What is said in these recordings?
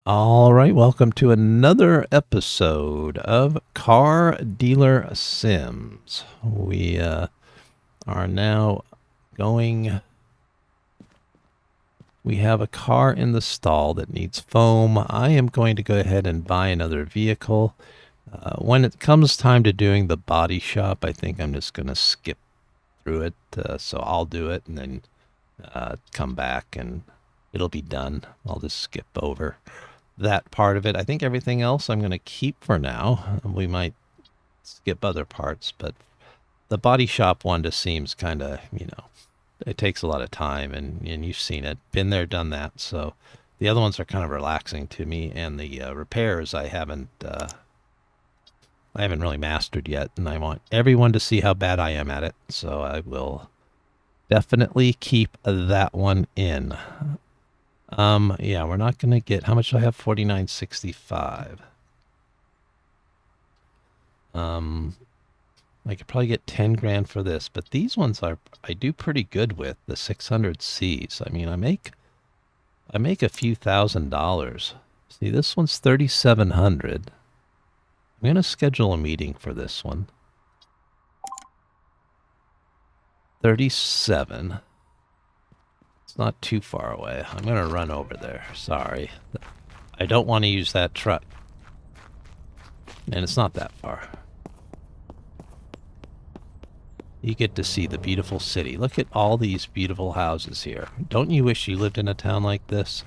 All right, welcome to another episode of Car Dealer Sims. We are now going. We have a car in the stall that needs foam. I am going to go ahead and buy another vehicle. When it comes time to doing the body shop, I think I'm just going to skip through it. So I'll do it and then come back and it'll be done. I'll just skip over that part of it. I think everything else I'm going to keep for now. We might skip other parts, but the body shop one just seems kind of, it takes a lot of time, and you've seen it. Been there, done that. So the other ones are kind of relaxing to me, and the repairs I haven't really mastered yet, and I want everyone to see how bad I am at it. So I will definitely keep that one in. Yeah, we're not gonna get, how much do I have? 49.65. I could probably get 10 grand for this, but these ones I do pretty good with the 600Cs. I mean, I make a few $1,000s. See, this one's 3,700. I'm gonna schedule a meeting for this one. 37. It's not too far away. I'm gonna run over there. Sorry. I don't want to use that truck. And it's not that far. You get to see the beautiful city. Look at all these beautiful houses here. Don't you wish you lived in a town like this?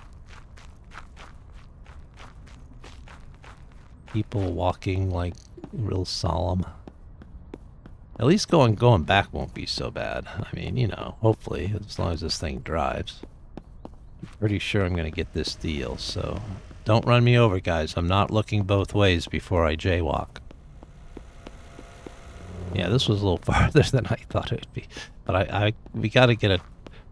People walking like real solemn. At least going back won't be so bad. I mean, hopefully, as long as this thing drives. I'm pretty sure I'm going to get this deal, so don't run me over, guys. I'm not looking both ways before I jaywalk. Yeah, this was a little farther than I thought it would be. But we got to get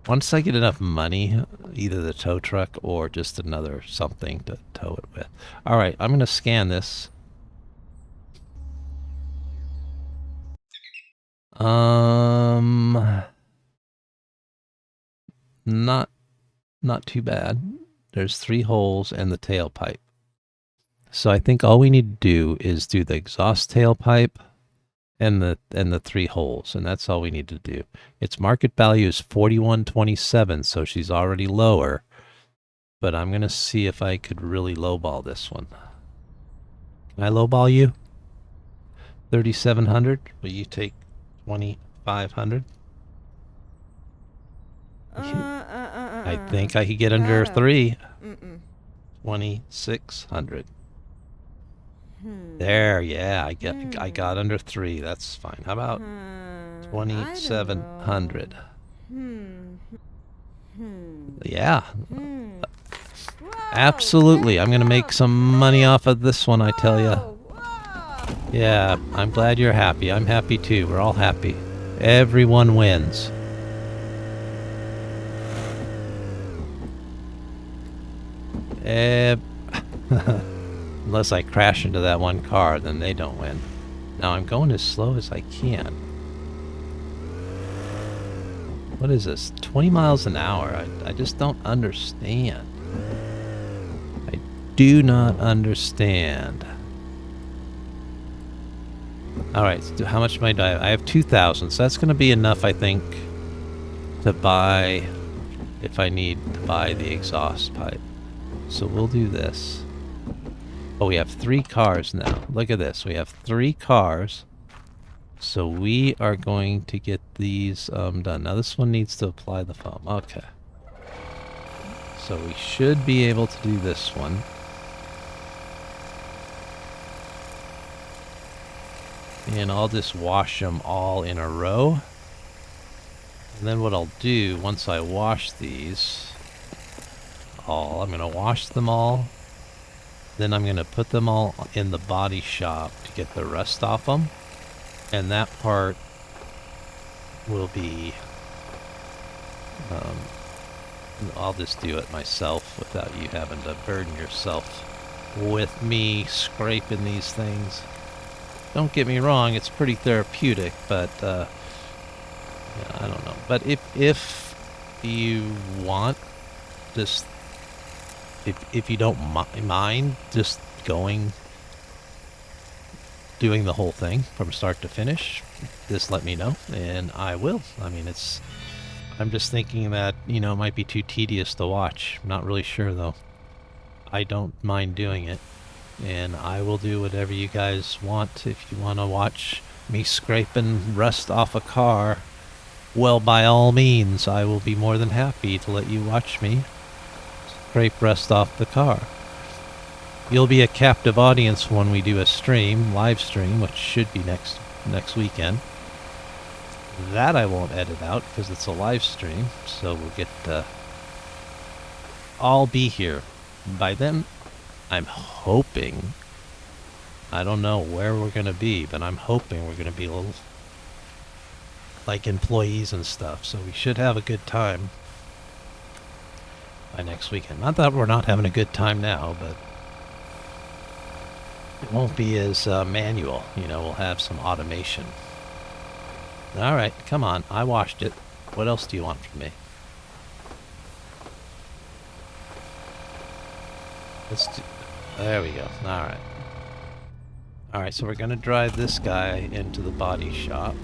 once I get enough money, either the tow truck or just another something to tow it with. All right, I'm going to scan this. Not too bad. There's 3 holes and the tailpipe. So I think all we need to do is do the exhaust tailpipe and the 3 holes, and that's all we need to do. Its market value is 41.27, so she's already lower. But I'm gonna see if I could really lowball this one. Can I lowball you? 3,700. Will you take 2,500? I think I could get under 3. 2,600. There, yeah, I got under 3. That's fine. How about 2,700? Yeah. Absolutely. I'm gonna make some money off of this one, I tell you. Yeah, I'm glad you're happy. I'm happy too. We're all happy. Everyone wins. Unless I crash into that one car, then they don't win. Now I'm going as slow as I can. What is this? 20 miles an hour? I just don't understand. I do not understand. Alright, so how much money do I have? I have 2,000, so that's going to be enough, I think, to buy, if I need to buy the exhaust pipe. So we'll do this. Oh, we have 3 cars now. Look at this. We have 3 cars. So we are going to get these done. Now this one needs to apply the foam. Okay. So we should be able to do this one. And I'll just wash them all in a row. And then what I'll do, once I wash these all, I'm going to wash them all. Then I'm going to put them all in the body shop to get the rust off them. And that part will be... I'll just do it myself without you having to burden yourself with me scraping these things. Don't get me wrong, it's pretty therapeutic, but yeah, I don't know. But if you want, just if you don't mind just doing the whole thing from start to finish, just let me know, and I will. I mean, I'm just thinking that, you know, it might be too tedious to watch. I'm not really sure, though. I don't mind doing it, and I will do whatever you guys want. If you want to watch me scraping rust off a car, well, by all means, I will be more than happy to let you watch me scrape rust off the car. You'll be a captive audience when we do a live stream, which should be next weekend. That I won't edit out because it's a live stream, so we'll get I'll be here. By then, I'm hoping, I don't know where we're going to be, but I'm hoping we're going to be a little like employees and stuff, so we should have a good time by next weekend. Not that we're not having a good time now, but it won't be as manual. You know, we'll have some automation. All right, come on. I washed it. What else do you want from me? There we go. All right. All right, so we're going to drive this guy into the body shop.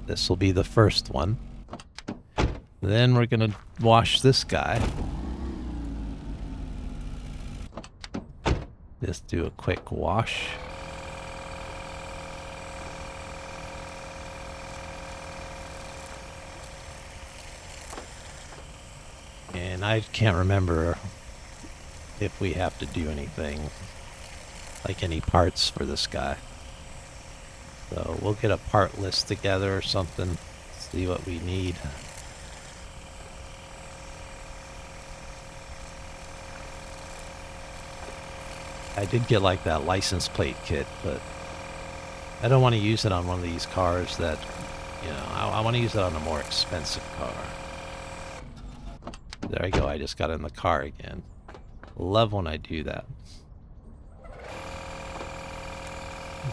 This will be the first one. Then we're going to wash this guy. Just do a quick wash. And I can't remember if we have to do anything, like any parts for this guy. So we'll get a part list together or something, see what we need. I did get like that license plate kit, but I don't want to use it on one of these cars that, you know, I want to use it on a more expensive car. There I go, I just got in the car again. Love when I do that.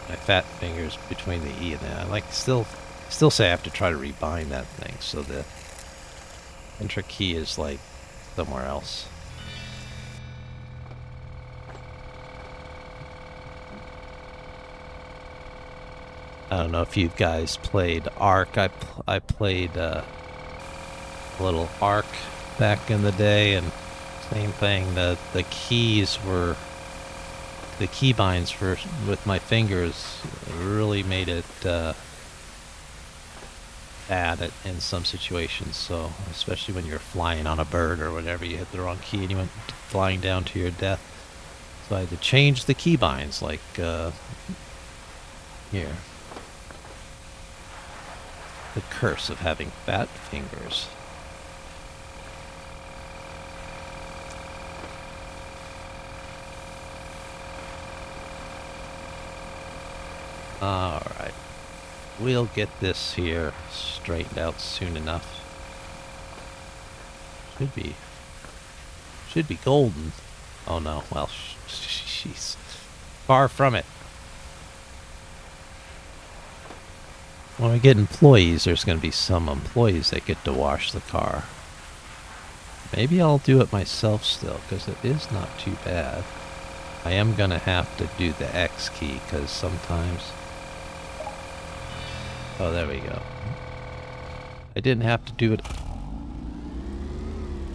My fat fingers between the E and the I like still say I have to try to rebind that thing so the enter key is like somewhere else. I don't know if you guys played Ark. I played a little Ark back in the day, and same thing. The keys were the keybinds for with my fingers really made it bad in some situations. So especially when you're flying on a bird or whatever, you hit the wrong key and you went flying down to your death. So I had to change the keybinds, like here. The curse of having fat fingers. Alright. We'll get this here straightened out soon enough. Should be golden. Oh no, well, she's far from it. When we get employees, there's going to be some employees that get to wash the car. Maybe I'll do it myself still, because it is not too bad. I am going to have to do the X key, because sometimes... Oh, there we go. I didn't have to do it...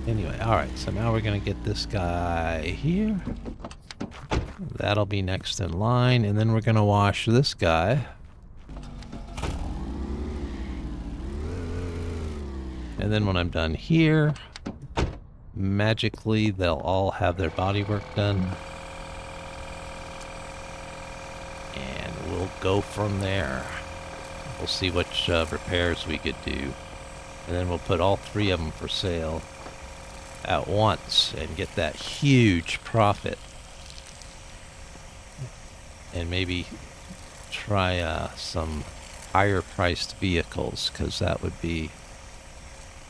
Anyway, alright, so now we're going to get this guy here. That'll be next in line, and then we're going to wash this guy. And then when I'm done here, magically they'll all have their body work done. And we'll go from there. We'll see which repairs we could do. And then we'll put all three of them for sale at once and get that huge profit. And maybe try some higher priced vehicles, because that would be...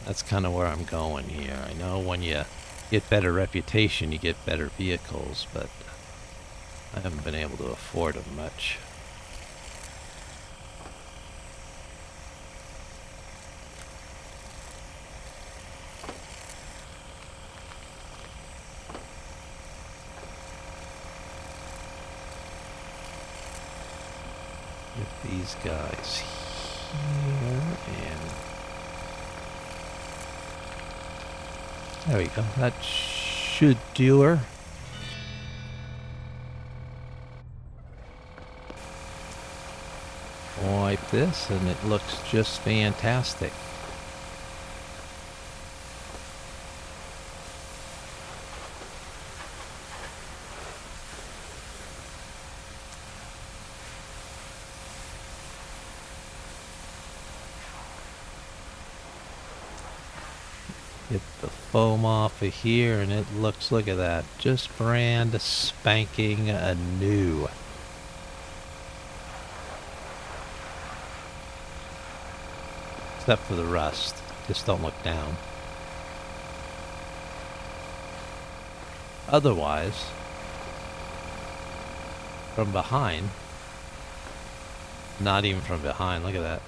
That's kind of where I'm going here. I know when you get better reputation, you get better vehicles, but I haven't been able to afford them much. Get these guys here, and there we go. That should do her. Wipe this, and it looks just fantastic. Get the foam off of here, and it looks, look at that, just brand spanking new. Except for the rust. Just don't look down. Otherwise, from behind, not even from behind, look at that.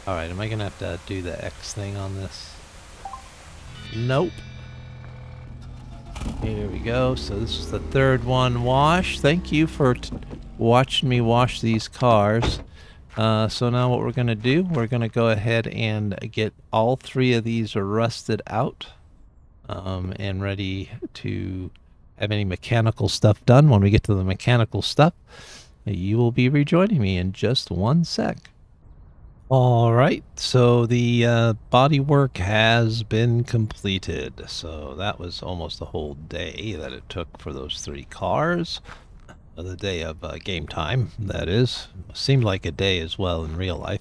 Alright, am I gonna have to do the X thing on this? Nope. Here we go. So this is the third one washed. Thank you for watching me wash these cars. So now what we're going to do, we're going to go ahead and get all three of these rusted out and ready to have any mechanical stuff done. When we get to the mechanical stuff, you will be rejoining me in just one sec. All right, so the body work has been completed. So that was almost a whole day that it took for those three cars. The day of game time, that is. Seemed like a day as well in real life.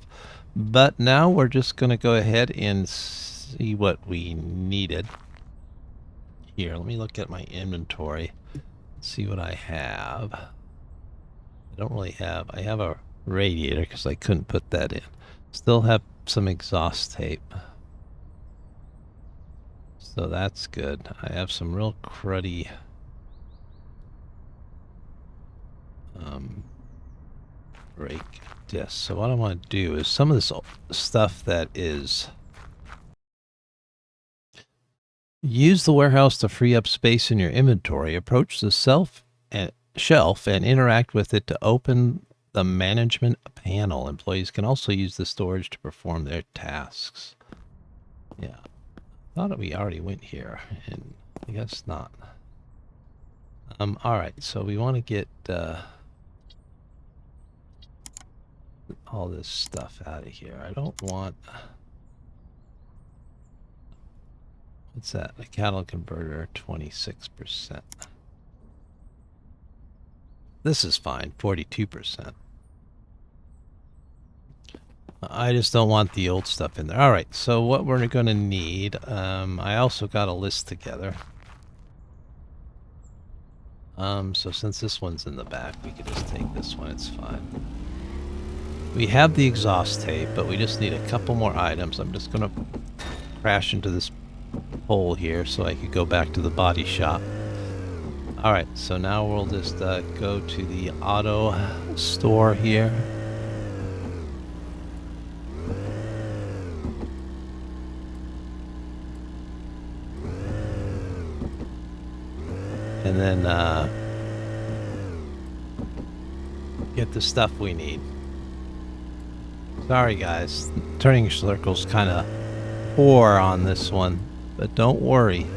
But now we're just going to go ahead and see what we needed. Here, let me look at my inventory. See what I have. I don't really have. I have a radiator because I couldn't put that in. Still have some exhaust tape. So that's good. I have some real cruddy brake discs. So what I want to do is some of this stuff that is... Use the warehouse to free up space in your inventory. Approach the shelf and interact with it to open the management panel. Employees can also use the storage to perform their tasks. Yeah. Thought we already went here, and I guess not. Alright, so we want to get all this stuff out of here. I don't want... What's that? A cattle converter, 26%. This is fine, 42%. I just don't want the old stuff in there. Alright, so what we're going to need, I also got a list together. So since this one's in the back, we could just take this one, it's fine. We have the exhaust tape, but we just need a couple more items. I'm just going to crash into this hole here so I could go back to the body shop. Alright, so now we'll just go to the auto store here. And then get the stuff we need. Sorry guys, turning circles kind of poor on this one, but don't worry.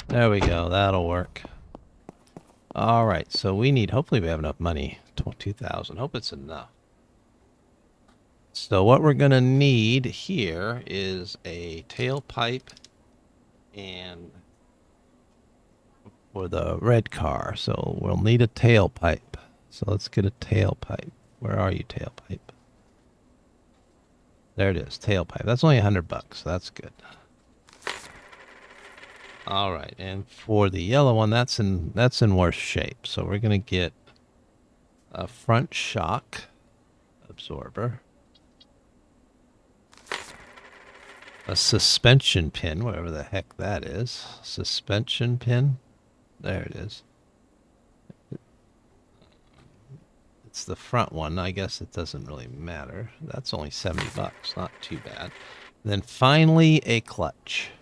There we go, that'll work. Alright, so we need, hopefully we have enough money. 2,000, hope it's enough. So what we're gonna need here is a tailpipe and for the red car. So we'll need a tailpipe. So let's get a tailpipe. Where are you, tailpipe? There it is, tailpipe. That's only $100. So that's good. All right, and for the yellow one, that's in worse shape. So we're gonna get a front shock absorber, a suspension pin, whatever the heck that is. Suspension pin. There it is. It's the front one. I guess it doesn't really matter. That's only $70. Not too bad. Then finally, a clutch.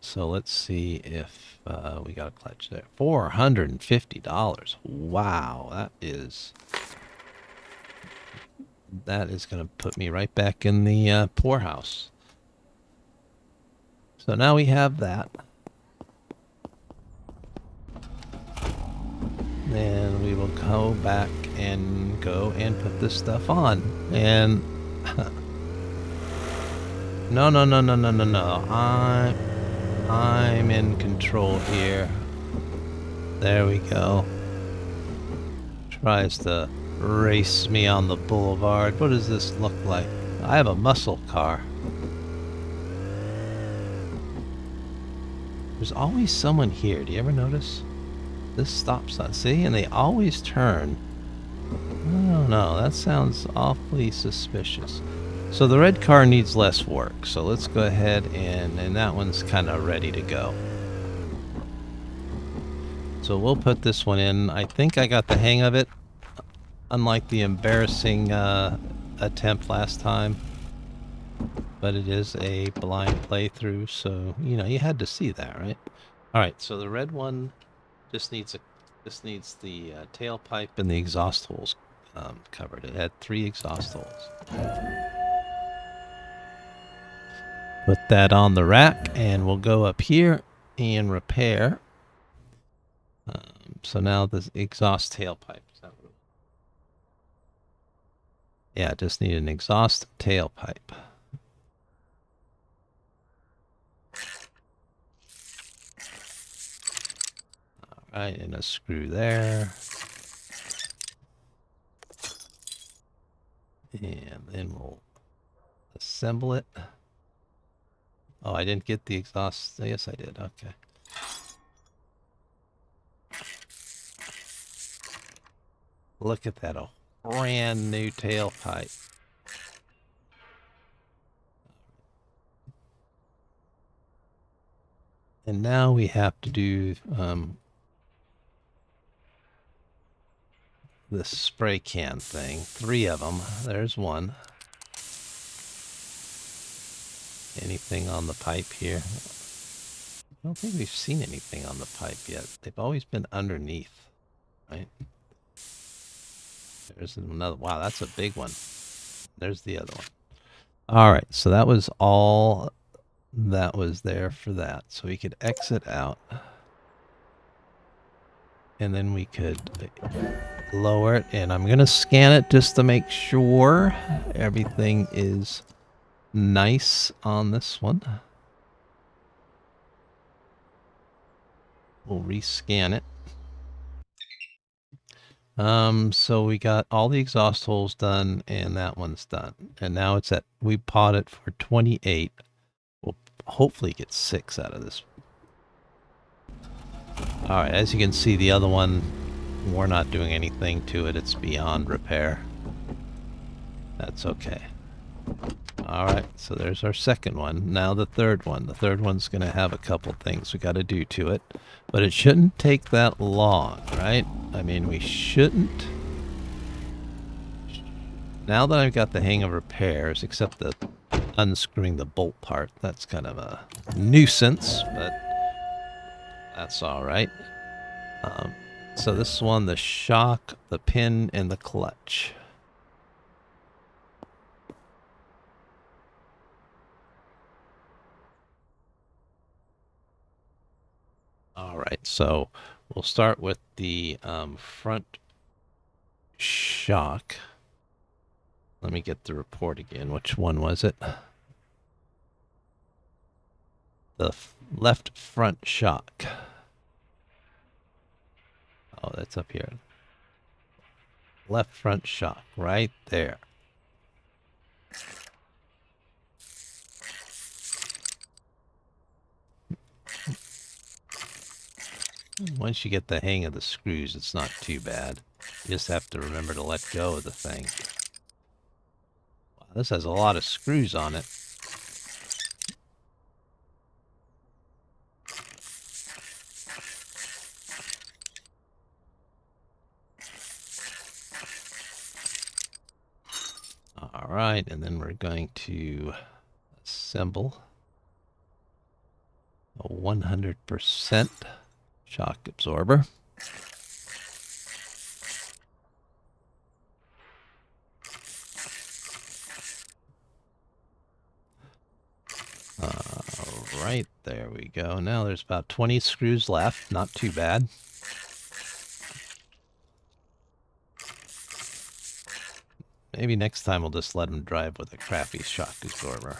So let's see if we got a clutch there. $450. Wow, that is going to put me right back in the poorhouse. So now we have that. Then we will go back and put this stuff on. And no, no, no, no, no, no, no. I'm in control here. There we go. Tries to race me on the boulevard. What does this look like? I have a muscle car. There's always someone here. Do you ever notice? This stop sign. See? And they always turn. I don't know. That sounds awfully suspicious. So the red car needs less work. So let's go ahead and that one's kind of ready to go. So we'll put this one in. I think I got the hang of it. Unlike the embarrassing attempt last time. But it is a blind playthrough, so you know you had to see that, right? All right, so the red one just needs the tailpipe and the exhaust holes covered. It had 3 exhaust holes. Put that on the rack, and we'll go up here and repair. So now the exhaust tailpipe. Yeah, just need an exhaust tailpipe. Right, and a screw there. And then we'll assemble it. Oh, I didn't get the exhaust. Yes, I did. Okay. Look at that. A brand new tailpipe. And now we have to do this spray can thing. 3 of them. There's one. Anything on the pipe here? I don't think we've seen anything on the pipe yet. They've always been underneath, right? There's another. Wow, that's a big one. There's the other one. All right, so that was all that was there for that. So we could exit out. And then we could lower it, and I'm gonna scan it just to make sure everything is nice on this one. We'll rescan it. So we got all the exhaust holes done, and that one's done. And now it's at, we bought it for 28. We'll hopefully get 6 out of this. All right, as you can see, the other one, we're not doing anything to it. It's beyond repair. That's okay. All right, so there's our second one. Now the third one. The third one's going to have a couple things we got to do to it, but it shouldn't take that long, right? I mean, we shouldn't. Now that I've got the hang of repairs, except the unscrewing the bolt part, that's kind of a nuisance, but that's all right. So this one, the shock, the pin, and the clutch. All right, so we'll start with the front shock. Let me get the report again. Which one was it? The left front shock. Oh, that's up here. Left front shock, right there. Once you get the hang of the screws, it's not too bad. You just have to remember to let go of the thing. Wow, this has a lot of screws on it. All right, and then we're going to assemble. a 100% shock absorber. Right, there we go. Now there's about 20 screws left. Not too bad. Maybe next time we'll just let them drive with a crappy shock absorber.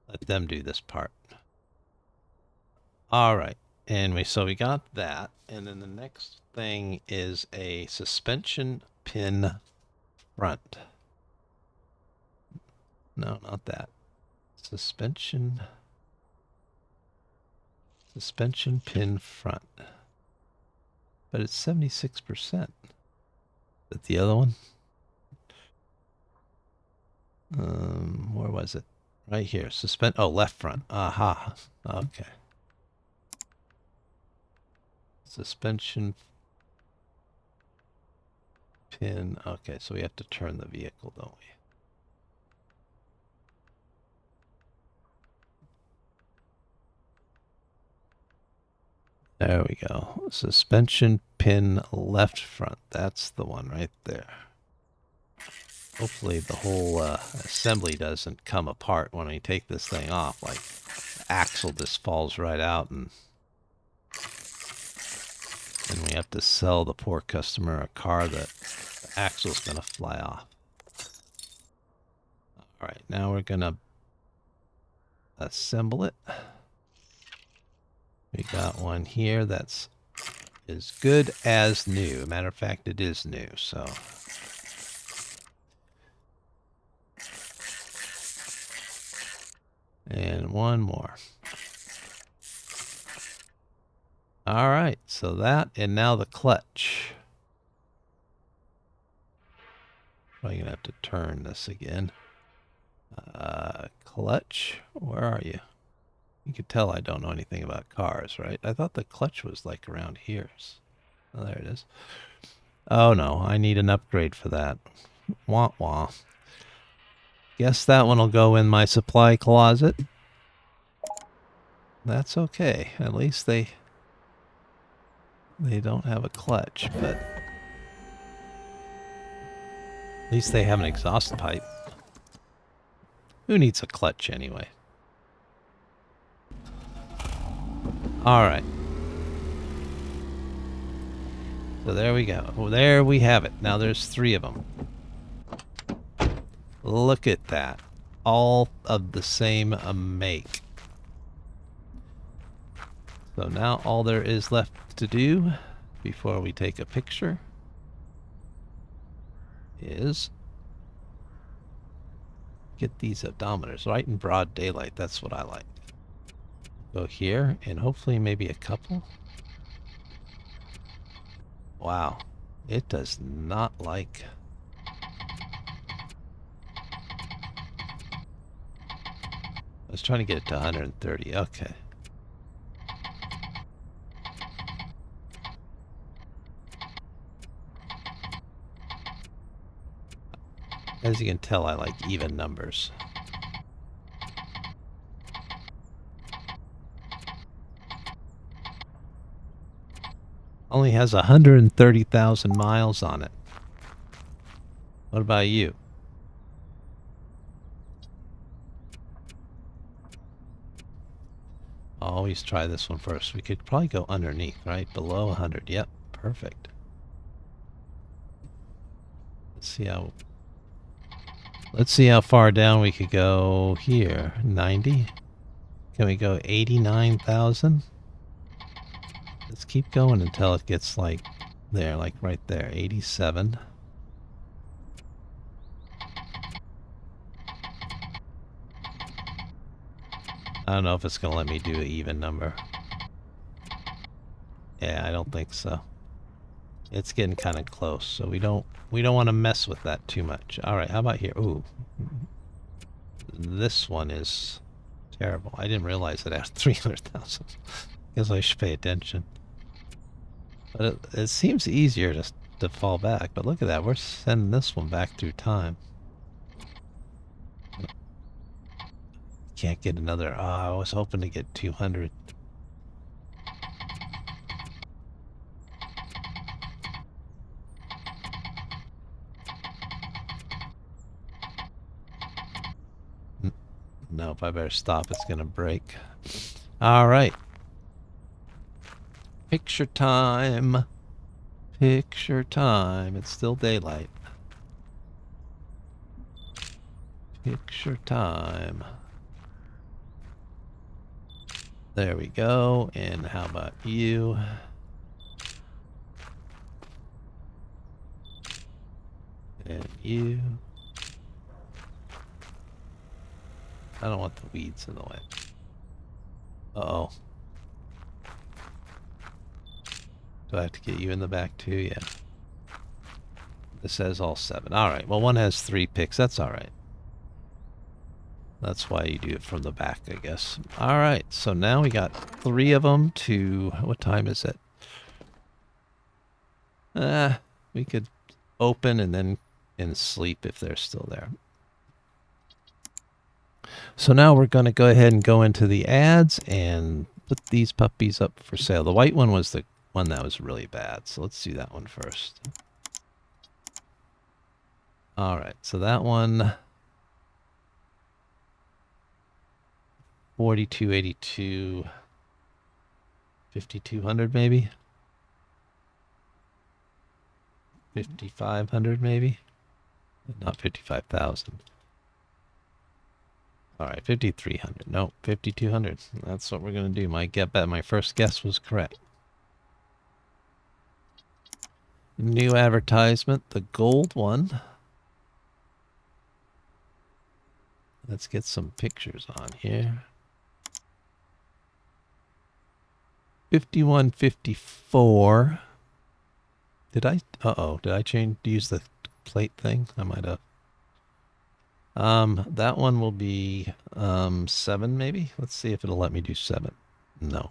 Let them do this part. All right. And so we got that. And then the next thing is a suspension pin front. No, not that. Suspension pin front. But it's 76%. Is that the other one? Where was it? Right here. Oh, left front. Aha. Okay. Suspension pin. Okay, so we have to turn the vehicle, don't we? There we go. Suspension pin left front. That's the one right there. Hopefully the whole assembly doesn't come apart when we take this thing off. Like, the axle just falls right out and we have to sell the poor customer a car that the axle's going to fly off. All right, now we're going to assemble it. We got one here that's as good as new. Matter of fact, it is new, so. And one more. All right, so that, and now the clutch. Probably gonna have to turn this again. Clutch, where are you? You can tell I don't know anything about cars, right? I thought the clutch was like around here. Oh, there it is. Oh no, I need an upgrade for that. Wah wah. Guess that one will go in my supply closet. That's okay. At least they don't have a clutch, but at least they have an exhaust pipe. Who needs a clutch anyway? All right. So there we go. Well, there we have it. Now there's 3 of them. Look at that. All of the same make. So now all there is left to do before we take a picture is get these odometers right in broad daylight. That's what I like. Go here and hopefully maybe a couple. Wow. It does not like... I was trying to get it to 130. Okay. As you can tell, I like even numbers. Only has 130,000 miles on it. What about you? Always try this one first. We could probably go underneath, right? Below 100. Yep, perfect. Let's see how far down we could go here. 90? Can we go 89,000? Let's keep going until it gets like there, like right there. 87. I don't know if it's going to let me do an even number. Yeah, I don't think so. It's getting kind of close, so we don't want to mess with that too much. All right, how about here? Ooh. This one is terrible. I didn't realize it had 300,000. Guess I should pay attention. But it seems easier to fall back, but look at that. We're sending this one back through time. Can't get another. Oh, I was hoping to get 200. Nope, I better stop. It's going to break. All right. Picture time. Picture time. It's still daylight. Picture time. There we go. And how about you? And you. I don't want the weeds in the way. Uh-oh. Do I have to get you in the back too? Yeah. This says all 7. All right. Well, one has 3 picks. That's all right. That's why you do it from the back, I guess. All right. So now we got 3 of them to... What time is it? We could open and then sleep if they're still there. So now we're going to go ahead and go into the ads and put these puppies up for sale. The white one was the one that was really bad. So let's do that one first. All right. So that one, 4282, 5200 maybe. 5500 maybe. Not 55,000. All right, 5,300. No, 5,200. That's what we're gonna do. My first guess was correct. New advertisement, the gold one. Let's get some pictures on here. 5154. Did I? Uh-oh. Did I use the plate thing? I might have. That one will be 7 maybe. Let's see if it'll let me do 7. No.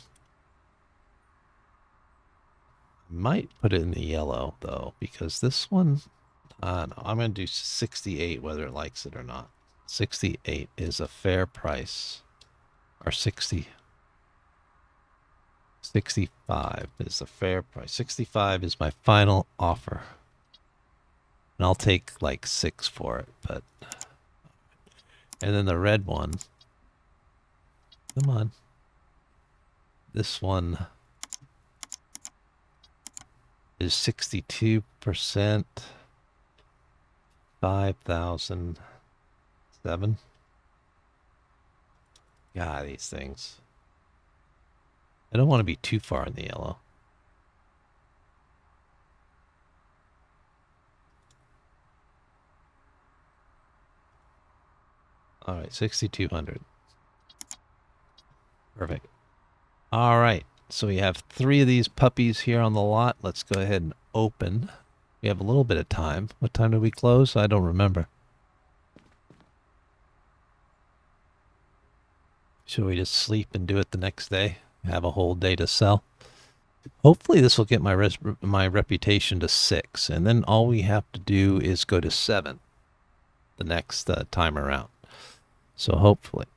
Might put it in the yellow though, because this one, I don't know. I'm gonna do 68 whether it likes it or not. 68 is a fair price. Or 60. 65 is a fair price. 65 is my final offer. And I'll take like 6 for it, but... And then the red one. Come on. This one is 62%. 5,007. God, these things. I don't want to be too far in the yellow. All right, 6,200. Perfect. All right, so we have 3 of these puppies here on the lot. Let's go ahead and open. We have a little bit of time. What time did we close? I don't remember. Should we just sleep and do it the next day? Have a whole day to sell? Hopefully this will get my reputation to 6, and then all we have to do is go to 7 the next time around. So hopefully.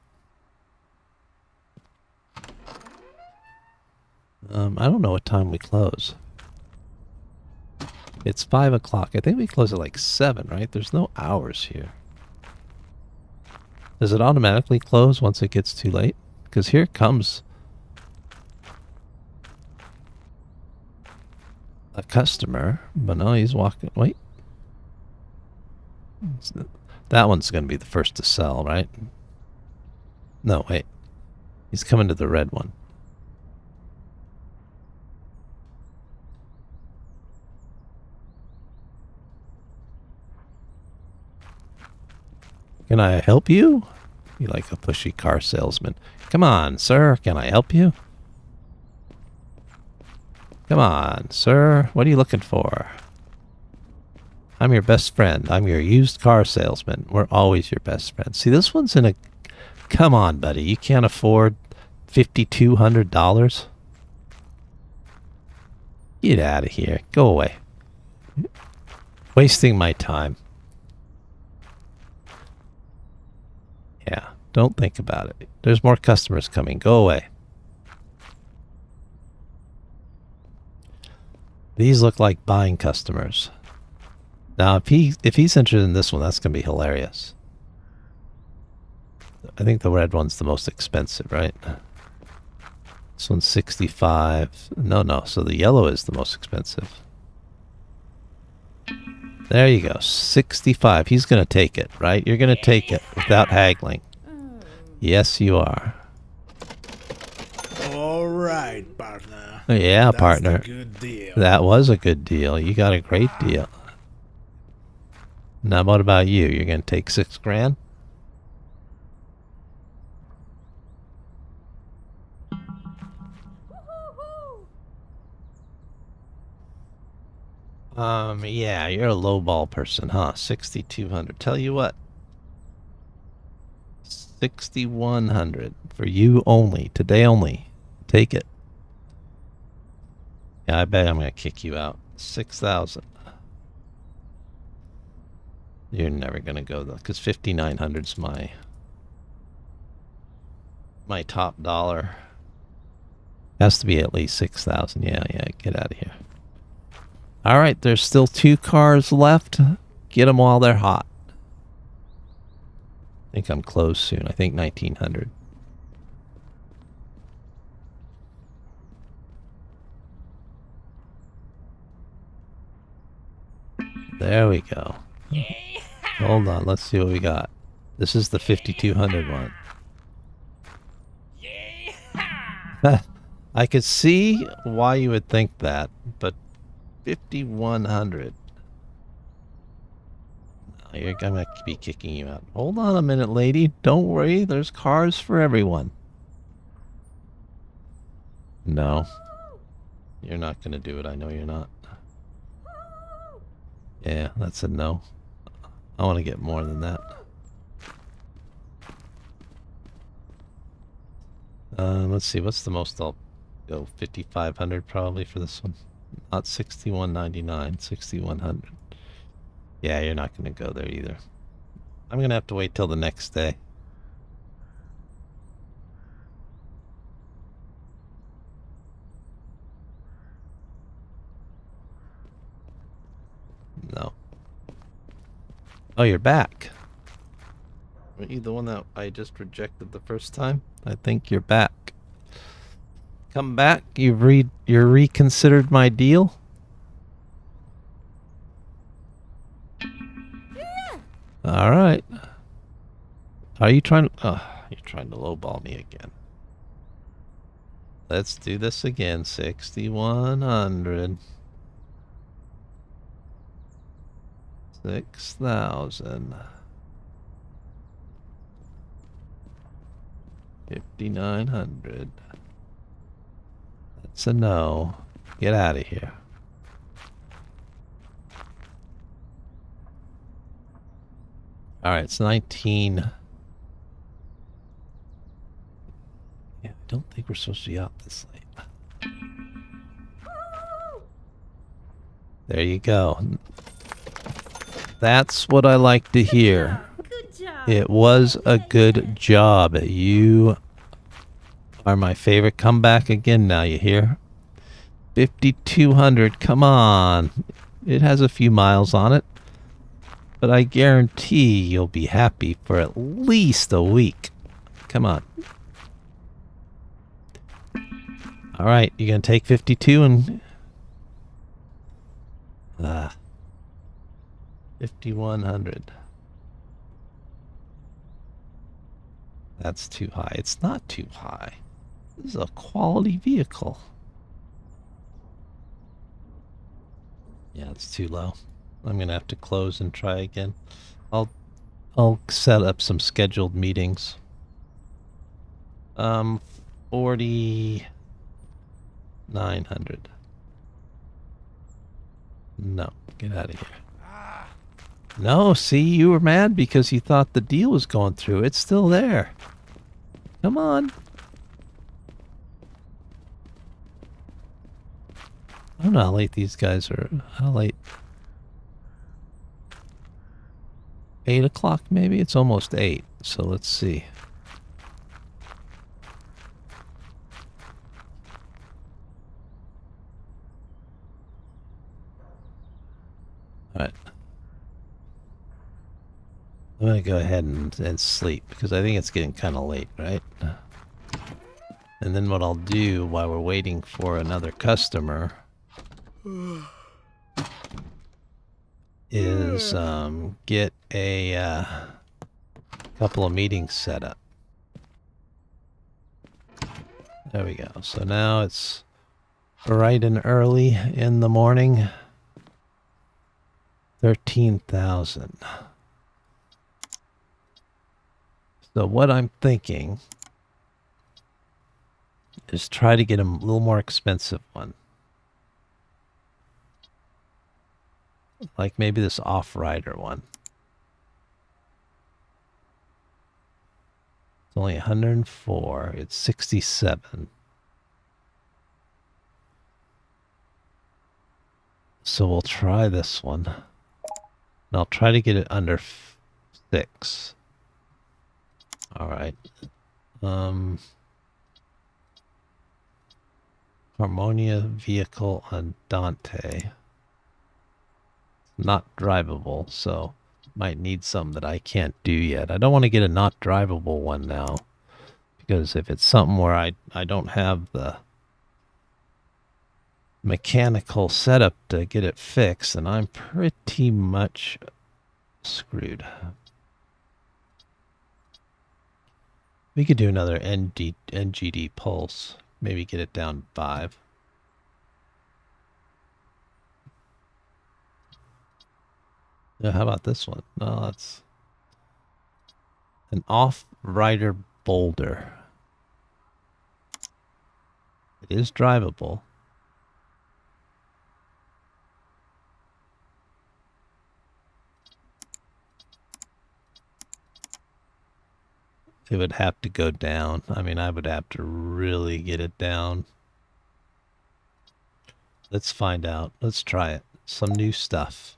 I don't know what time we close. It's 5 o'clock. I think we close at like 7, right? There's no hours here. Does it automatically close once it gets too late? Because here comes a customer. But no, he's walking. Wait. That one's going to be the first to sell, right? No, wait. He's coming to the red one. Can I help you? You like a pushy car salesman. Come on, sir. Can I help you? Come on, sir. What are you looking for? I'm your best friend. I'm your used car salesman. We're always your best friends. See, this one's in a... Come on, buddy. You can't afford $5,200? Get out of here. Go away. Wasting my time. Yeah. Don't think about it. There's more customers coming. Go away. These look like buying customers. Now, if he's interested in this one, that's going to be hilarious. I think the red one's the most expensive, right? This one's 65. No. So the yellow is the most expensive. There you go. 65. He's going to take it, right? You're going to take it without haggling. Yes, you are. All right, partner. Yeah, That's partner. a good deal. That was a good deal. You got a great deal. Now, what about you? You're going to take $6 grand? Yeah, you're a lowball person, huh? 6,200. Tell you what. 6,100 for you only. Today only. Take it. Yeah, I bet I'm going to kick you out. 6,000. You're never going to go though, because 5,900's my top dollar. Has to be at least 6,000. Yeah, get out of here. All right, there's still 2 cars left. Get them while they're hot. I think I'm closed soon. I think 1,900. There we go. Hold on, let's see what we got. This is the 5,200 one. I could see why you would think that, but 5,100. I'm going to be kicking you out. Hold on a minute, lady. Don't worry. There's cars for everyone. No. You're not going to do it. I know you're not. Yeah, that's a no. I want to get more than that. Let's see. What's the most I'll go? 5,500 probably for this one. Not 6,199. 6,100. Yeah, you're not going to go there either. I'm going to have to wait till the next day. No. Oh, you're back. Weren't you the one that I just rejected the first time? I think you're back. Come back. You're reconsidered my deal? All right. Are you trying to... Oh, you're trying to lowball me again. Let's do this again. 6,100. 6,000. 5,900. That's a no. Get out of here. Alright, it's 19. Yeah, I don't think we're supposed to be out this late. There you go. That's what I like to hear. Good job. It was a good job. You are my favorite. Come back again now, you hear? 5,200, come on. It has a few miles on it. But I guarantee you'll be happy for at least a week. Come on. All right, you gonna take 52 and... 5,100. That's too high. It's not too high. This is a quality vehicle. Yeah, it's too low. I'm gonna have to close and try again. I'll set up some scheduled meetings. 4,900. No, get out of here. No, see, you were mad because you thought the deal was going through. It's still there. Come on. I don't know how late these guys are. How late? 8 o'clock maybe? It's almost 8. So let's see. Alright. I'm gonna go ahead and sleep because I think it's getting kind of late, right? And then what I'll do while we're waiting for another customer is get a couple of meetings set up. There we go. So now it's bright and early in the morning. 13,000. So what I'm thinking is try to get a little more expensive one. Like maybe this off-rider one. It's only 104. It's 67. So we'll try this one. And I'll try to get it under 6. Alright. Harmonia vehicle on Dante. Not drivable, so might need some that I can't do yet. I don't want to get a not drivable one now, because if it's something where I don't have the mechanical setup to get it fixed, then I'm pretty much screwed. We could do another NGD pulse. Maybe get it down 5. Yeah, how about this one? No, that's an off-rider boulder. It is drivable. It would have to go down. I mean, I would have to really get it down. Let's find out. Let's try it. Some new stuff.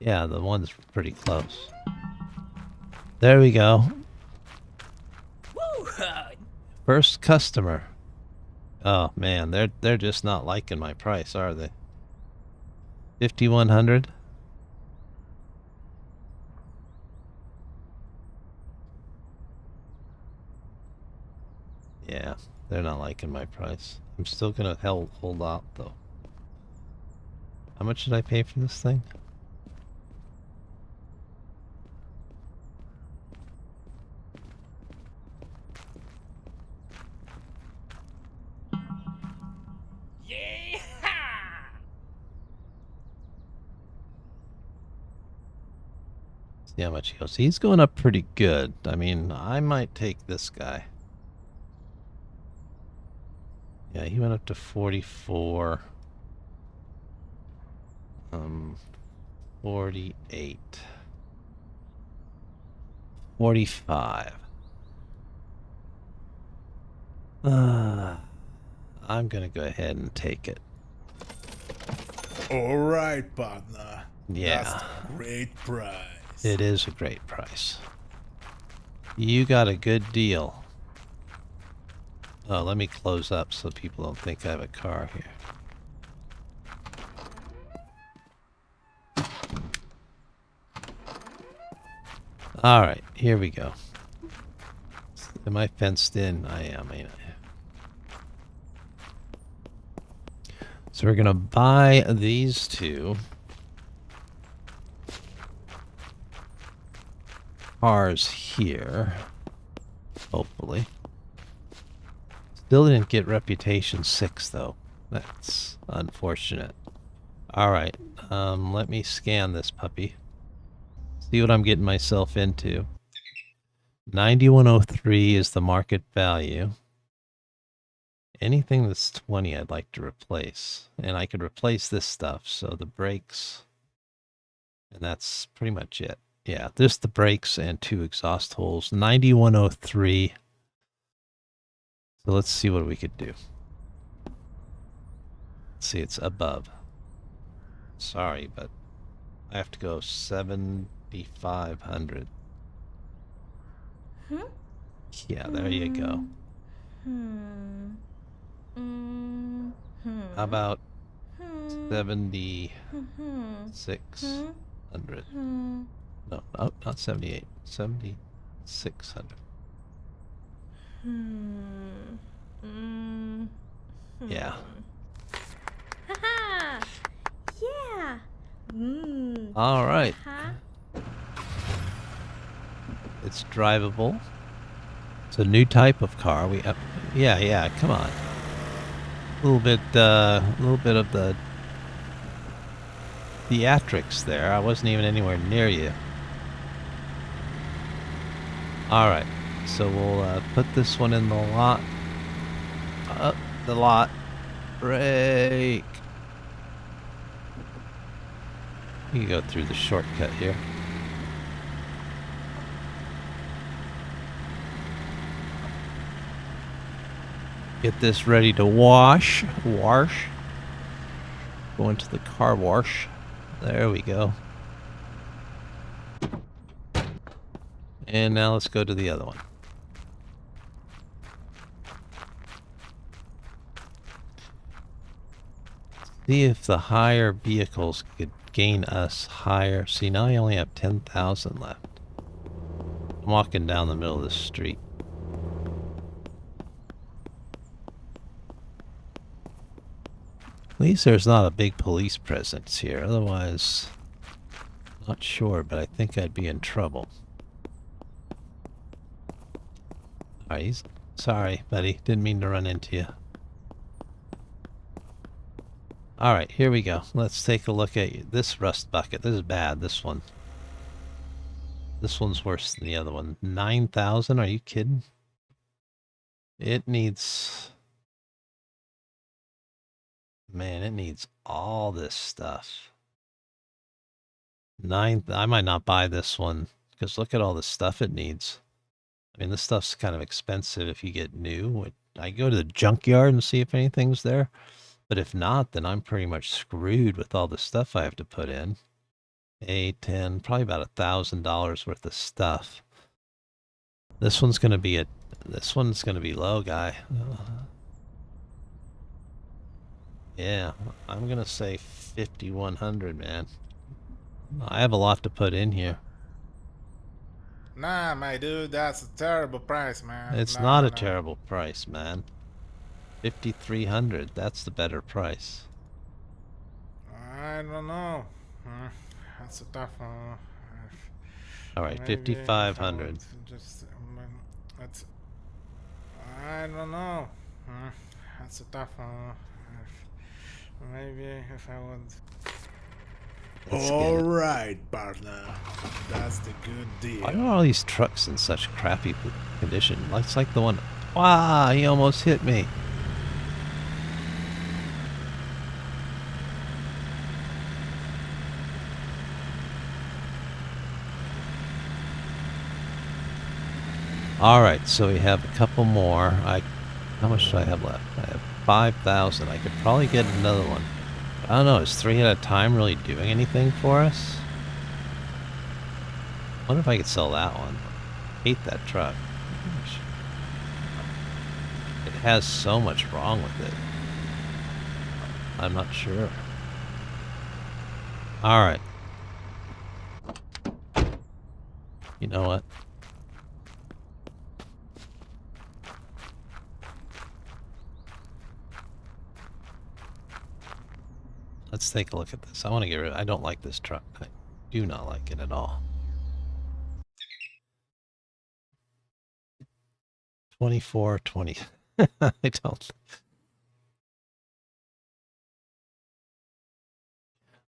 Yeah, the one's pretty close. There we go. First customer. Oh man, they're just not liking my price, are they? 5,100. Yeah, they're not liking my price. I'm still gonna hold out though. How much did I pay for this thing? See how much he goes. He's going up pretty good. I mean, I might take this guy. Yeah, he went up to 44. 48. 45. I'm gonna go ahead and take it. All right, partner. Yeah. That's a great price. It is a great price. You got a good deal. Oh, let me close up so people don't think I have a car here. Alright, here we go. Am I fenced in? I am, ain't I? So we're gonna buy these two cars here. Hopefully. Still didn't get reputation 6 though. That's unfortunate. Alright, let me scan this puppy. See what I'm getting myself into. 9103 is the market value. Anything that's 20 I'd like to replace. And I could replace this stuff. So the brakes. And that's pretty much it. Yeah, this the brakes and 2 exhaust holes. 9103. So let's see what we could do. Let's see, it's above. Sorry, but I have to go 7,500. Yeah, there you go. Mm, How hmm. about Hmm. 7,600? Hmm. No, not 78. 7,600. Hmm. Hmm. Yeah. Haha! Yeah! Mmm. All right. Haha. It's drivable. It's a new type of car. Yeah. Come on. A little bit of the theatrics there. I wasn't even anywhere near you. All right. So we'll put this one in the lot. Up the lot. Brake. You can go through the shortcut here. Get this ready to wash. Wash. Go into the car wash. There we go. And now let's go to the other one. See if the higher vehicles could gain us higher. See, now I only have 10,000 left. I'm walking down the middle of the street. At least there's not a big police presence here. Otherwise, not sure, but I think I'd be in trouble. Alright, sorry, buddy. Didn't mean to run into you. Alright, here we go. Let's take a look at this rust bucket. This is bad, this one. This one's worse than the other one. 9,000? Are you kidding? It needs... Man, it needs all this stuff. I might not buy this one, because look at all the stuff it needs. I mean, this stuff's kind of expensive if you get new. I go to the junkyard and see if anything's there. But if not, then I'm pretty much screwed with all the stuff I have to put in. 8, 10, probably about $1,000 worth of stuff. This one's gonna be low, guy. Yeah, I'm gonna say 5,100, man. I have a lot to put in here. Nah, my dude, that's a terrible price, man. It's not Nah, a nah. terrible price, man. 5,300. That's the better price. I don't know. Hmm, That's a tough one. All right, Maybe if I would 5,500. just. That's. I don't know. Hmm, That's a tough one. Maybe if I would. Let's get it. Alright, partner. That's the good deal. Why are all these trucks in such crappy condition? It's like the one. Wow, he almost hit me. All right, so we have a couple more. How much do I have left? I have 5,000. I could probably get another one. I don't know. Is 3 at a time really doing anything for us? I wonder if I could sell that one. I hate that truck. It has so much wrong with it. I'm not sure. All right. You know what? Let's take a look at this. I want to get rid of it. I don't like this truck. I do not like it at all. 24, 20. I don't.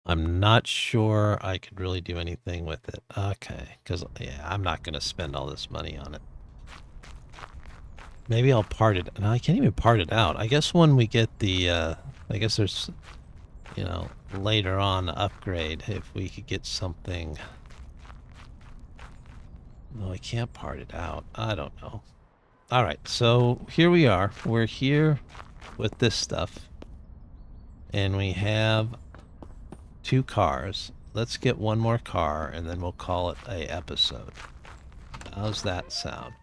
I'm not sure I could really do anything with it. Okay, because, yeah, I'm not going to spend all this money on it. Maybe I'll part it. No, I can't even part it out. I guess when we get the, I guess there's, you know, later on upgrade, if we could get something. No, I can't part it out. I don't know. All right, so here we are. We're here with this stuff. And we have 2 cars. Let's get one more car, and then we'll call it a episode. How's that sound?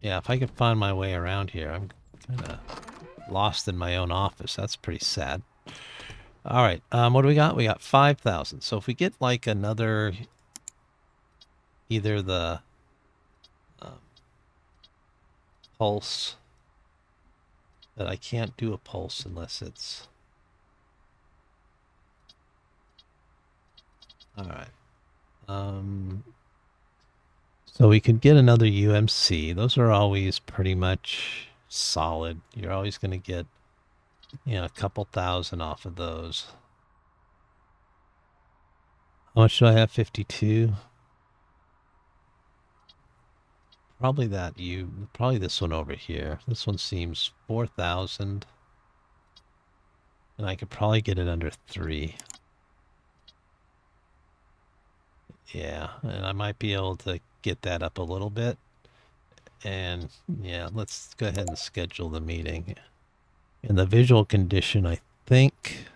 Yeah, if I can find my way around here, I'm kind of lost in my own office. That's pretty sad. All right. What do we got? We got 5,000. So if we get like another, either the pulse, but I can't do a pulse unless it's. All right. So we could get another UMC. Those are always pretty much solid. You're always going to get, a couple thousand off of those. How much do I have? 52. Probably probably this one over here. This one seems 4,000. And I could probably get it under 3. Yeah, and I might be able to get that up a little bit. And yeah, let's go ahead and schedule the meeting. In the visual condition, I think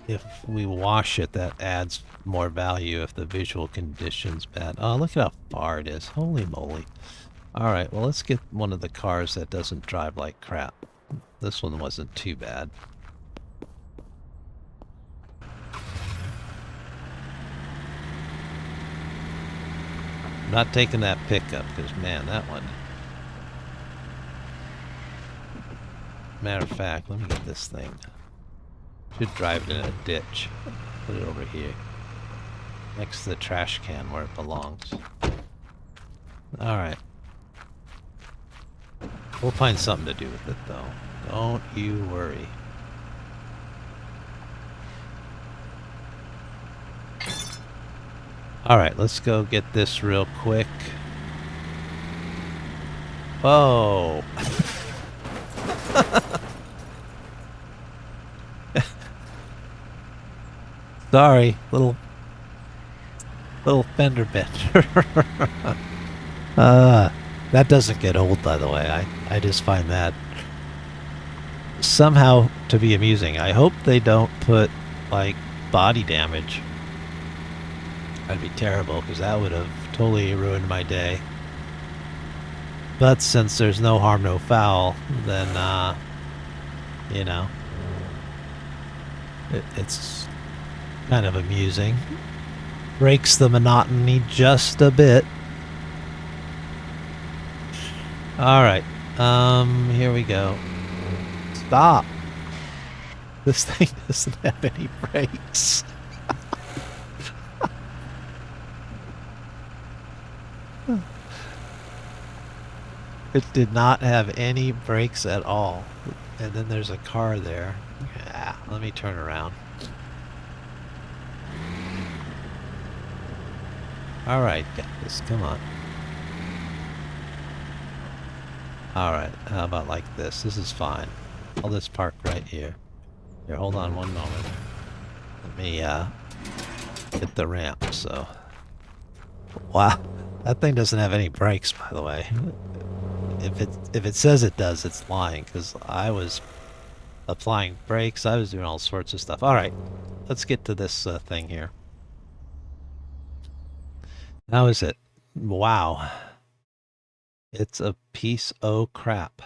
if we wash it, that adds more value if the visual condition's bad. Oh, look at how far it is. Holy moly. All right, well, let's get one of the cars that doesn't drive like crap. This one wasn't too bad. I'm not taking that pickup because, man, that one. Matter of fact, let me get this thing. Should drive it in a ditch. Put it over here. Next to the trash can where it belongs. Alright. We'll find something to do with it, though. Don't you worry. Alright, let's go get this real quick. Whoa! Sorry, little fender bender. That doesn't get old, by the way. I just find that somehow to be amusing. I hope they don't put, like, body damage. That'd be terrible, because that would have totally ruined my day. But since there's no harm, no foul, then, it's kind of amusing. Breaks the monotony just a bit. Alright, here we go. Stop! This thing doesn't have any brakes. It did not have any brakes at all. And then there's a car there. Yeah, let me turn around. Alright, guys, come on. Alright, how about like this? This is fine. I'll just park right here. Here, hold on one moment. Let me, hit the ramp, so... Wow, that thing doesn't have any brakes, by the way. If it says it does, it's lying, because I was applying brakes, I was doing all sorts of stuff. Alright, let's get to this thing here. How is it? Wow. It's a piece of crap.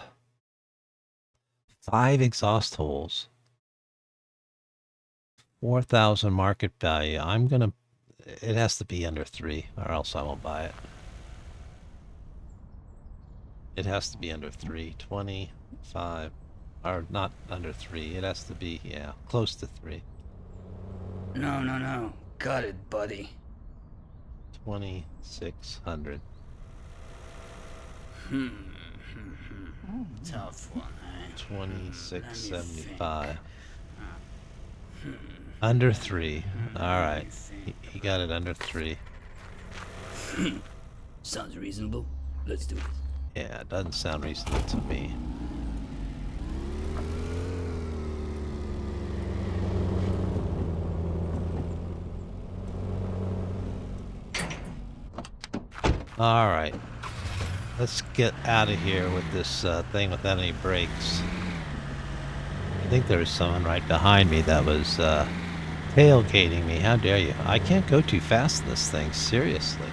5 exhaust holes. 4,000 market value. It has to be under 3, or else I won't buy it. It has to be under 3. 25. Or not under 3. It has to be, yeah, close to 3. No. Got it, buddy. 2,600. Tough one, eh? 2675. Under 3. Alright. He got it under 3. Sounds reasonable. Let's do it. Yeah, it doesn't sound reasonable to me. Alright. Let's get out of here with this thing without any brakes. I think there was someone right behind me that was tailgating me. How dare you? I can't go too fast in this thing, seriously.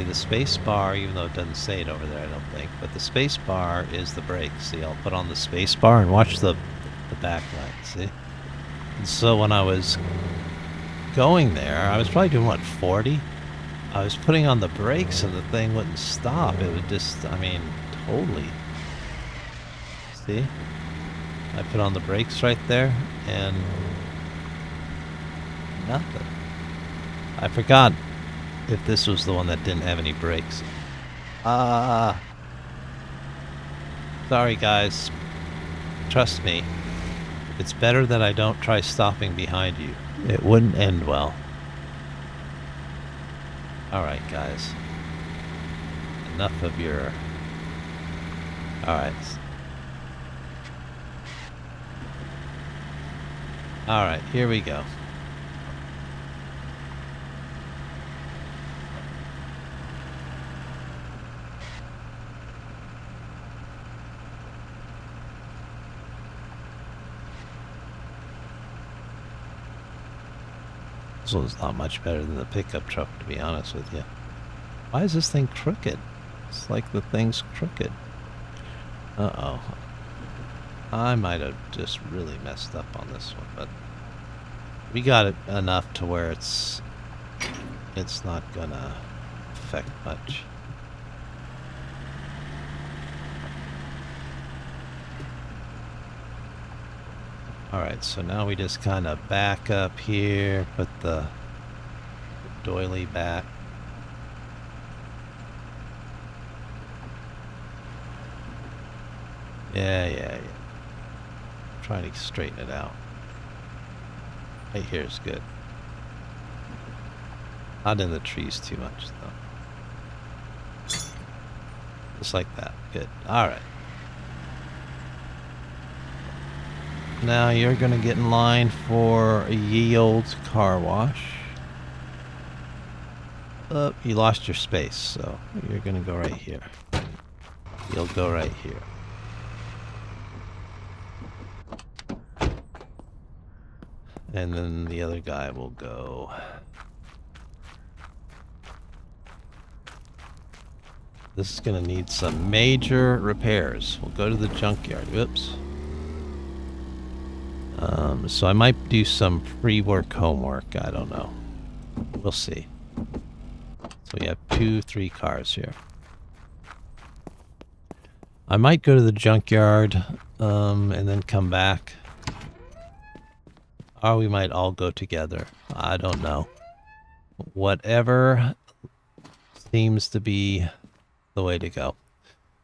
See, the space bar, even though it doesn't say it over there, I don't think, but the space bar is the brakes. See, I'll put on the space bar and watch the back light, see? And so when I was going there, I was probably doing, what, 40? I was putting on the brakes and the thing wouldn't stop. It would just, I mean, totally. See? I put on the brakes right there and nothing. I forgot if this was the one that didn't have any brakes. Sorry guys. Trust me. It's better that I don't try stopping behind you. It wouldn't end well. Alright guys. Enough of your... Alright. Alright, here we go. This one's not much better than the pickup truck, to be honest with you. Why is this thing crooked? It's like the thing's crooked. Uh-oh. I might have just really messed up on this one, but we got it enough to where it's not gonna affect much. Alright, so now we just kind of back up here, put the doily back. Yeah. Trying to straighten it out. Right here is good. Not in the trees too much, though. Just like that. Good. Alright. Now you're going to get in line for a ye old car wash. You lost your space, so you're going to go right here. You'll go right here. And then the other guy will go. This is going to need some major repairs. We'll go to the junkyard. Whoops. So I might do some pre-work homework. I don't know. We'll see. So we have 3 cars here. I might go to the junkyard and then come back. Or we might all go together. I don't know. Whatever seems to be the way to go.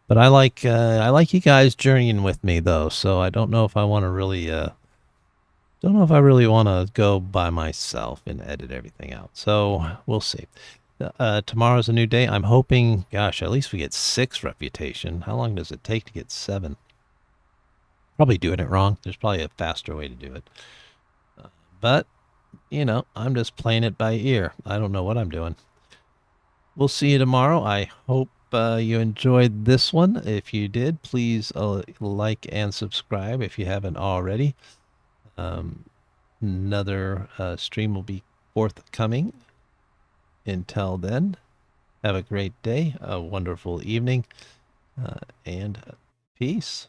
But I like you guys journeying with me though, so I don't know if I want to really want to go by myself and edit everything out. So we'll see. Tomorrow's a new day. I'm hoping, gosh, at least we get 6 reputation. How long does it take to get 7? Probably doing it wrong. There's probably a faster way to do it. But, you know, I'm just playing it by ear. I don't know what I'm doing. We'll see you tomorrow. I hope you enjoyed this one. If you did, please like and subscribe if you haven't already. Another stream will be forthcoming. Until then, have a great day, a wonderful evening, and peace.